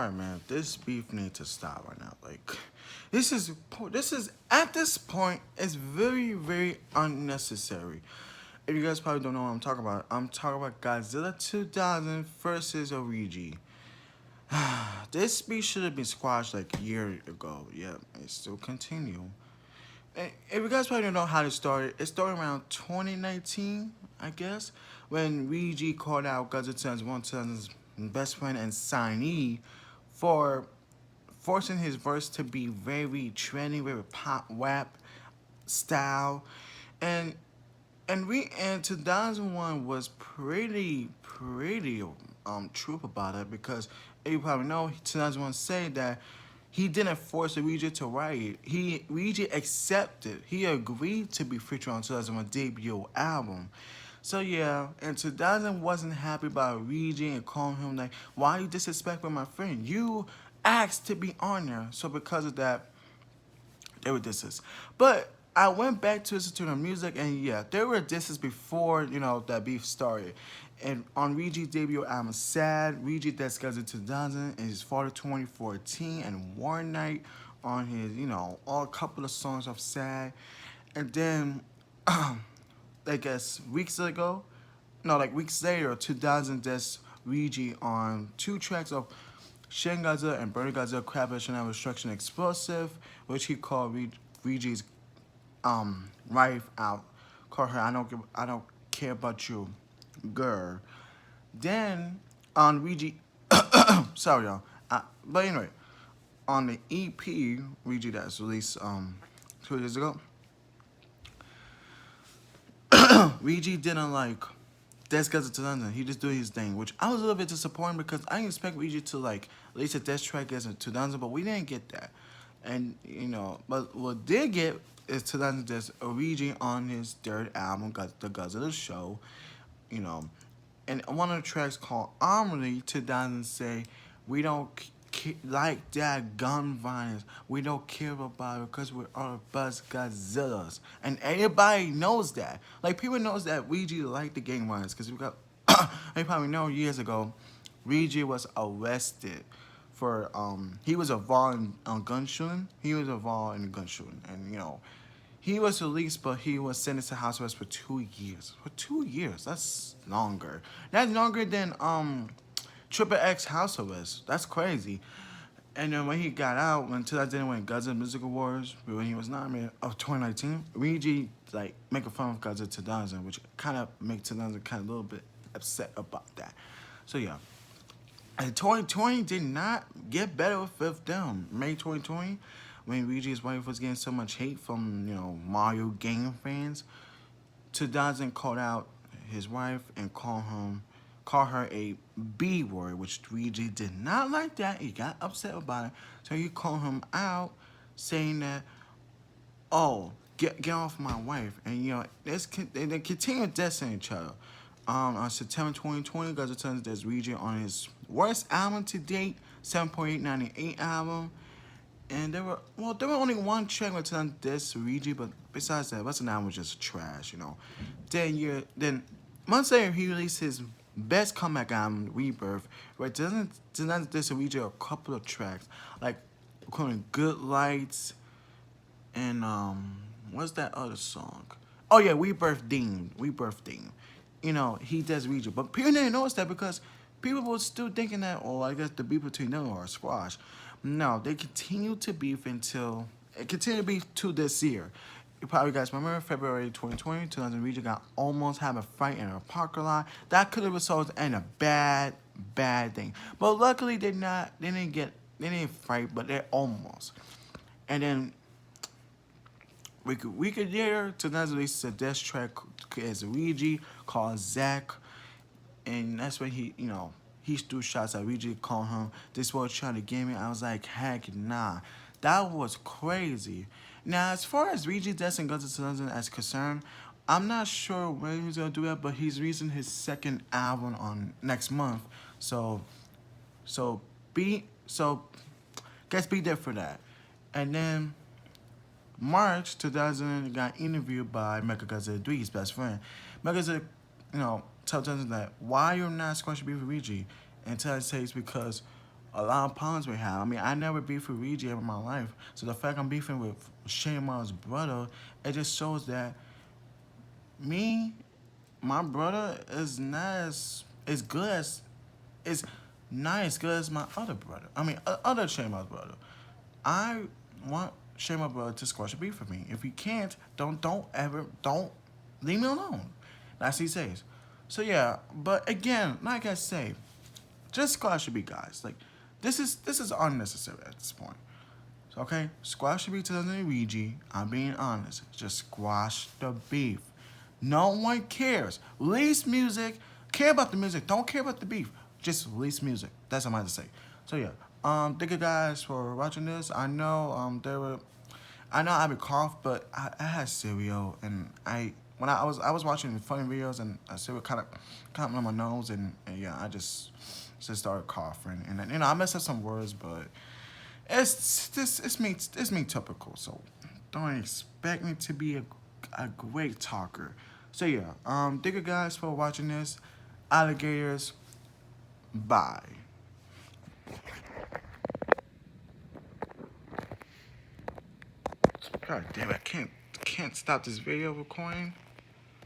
Alright, man, this beef needs to stop right now. Like, this is at this point, it's very, very unnecessary. If you guys probably don't know what I'm talking about Godzilla 2000 versus Origi. This beef should have been squashed like a year ago. Yeah, it still continue. And if you guys probably don't know how it started around 2019, I guess, when Rigi called out Godzilla 2001's best friend and signee for forcing his verse to be very trendy, very pop rap style, and and 2001 was pretty truth about it because you probably know 2001 said that he didn't force Ouija to write it. Ouija accepted. He agreed to be featured on 2001 debut album. So yeah, and 2000 wasn't happy about Ouija and calling him like, why you disrespecting my friend? You asked to be on there. So because of that, they were disses. But I went back to listen to the music, and yeah, there were disses before, that beef started. And on Reggie's debut album, Sad, Reggie discussed in 2000, and his father 2014, and War Night on his, all couple of songs of Sad. And then, I guess, weeks ago, no, like weeks later, 2000, that's Reggie on 2 tracks of Shin Godzilla and Burning Godzilla Crab Chanel Destruction Explosive, which he called Reggie's wife out. Call her I don't care about you, girl. Then on Reggie sorry y'all. But anyway, on the EP Reggie that's released 2 years ago, Reggie didn't like Death Guts to London. He just doing his thing, which I was a little bit disappointed because I didn't expect Reggie to like release a Death track as a 2000, but we didn't get that. And but what did get is 2000 there's Origi on his third album, got the Godzilla Show, and one of the tracks called Armory, 2000 say we don't like that gun violence. We don't care about it because we're all buzz Godzillas, and everybody knows that. Like people knows that Ouija like the gang violence because we got. You probably know years ago, Ouija was arrested for he was involved in gun shooting. He was involved in gun shooting, and he was released, but he was sentenced to house arrest for 2 years. For 2 years, that's longer. That's longer than Triple X house arrest. That's crazy. And then when he got out, when 2000 went Godzilla Music Awards, when he was nominated of 2019, Reggie like making fun of Godzilla 2000, which kind of makes 2000 kind of a little bit upset about that. So yeah. And 2020 did not get better with them. May 2020, when Reggie's wife was getting so much hate from, Mario game fans, 2000 called out his wife and called her a B word, which Reggie did not like that. He got upset about it. So he called him out, saying that, oh, get off my wife. And, they continue dissing each other. On September 2020, Godzilla turns there's Reggie on his worst album to date, 7.898 album. And there were only one track with this Reggie, but besides that, what's an album was just trash, Then months later he released his best comeback album, Rebirth, where it doesn't this Reggie a couple of tracks, like including Good Lights and what's that other song? Oh yeah, Rebirth Theme. He does Reggie, but people didn't notice that because people were still thinking that, I guess the beef between them are squash. No, they continue to beef until it continued to beef to this year. You probably guys remember February 2020, 2000 Reggie got almost have a fight in a parking lot. That could have resulted in a bad thing. But luckily they didn't fight, but they almost. And then week later, 2000 released a diss track as Reggie called Zach, and that's when he threw shots at Reggie, called him this was trying to get me. I was like, heck nah, that was crazy. Now as far as Reggie dissing Guns N' Roses as concerned, I'm not sure when he's gonna do that, but he's releasing his second album on next month, so guys be there for that. And then March 2000 got interviewed by Mechagodzilla 3, his best friend. Mechagodzilla, tell Johnson that why you're not squashing beef with Reggie, and tell says because a lot of problems we have. I mean, I never beefed with Reggie ever in my life. So the fact I'm beefing with ShadyMario's brother, it just shows that me, my brother is not as good as not as good as my other brother. I mean, other ShadyMario's brother. I want ShadyMario's brother to squash a beef with me. If he can't, don't leave me alone. That's what he says. So yeah, but again, like I say, just squash the beef, guys. Like this is unnecessary at this point. So, okay, squash the beef to the Ouija. I'm being honest. Just squash the beef. No one cares. Release music. Care about the music. Don't care about the beef. Just release music. That's what I'm about to say. So yeah. Thank you guys for watching this. I know I know I have a cough, but I had cereal and I was watching funny videos and cereal kind of caught on my nose and yeah, I just started coughing and you know I messed up some words, but it's me typical. So don't expect me to be a great talker. So yeah, thank you guys for watching this. Alligators, bye. God damn it, I can't stop this video recording.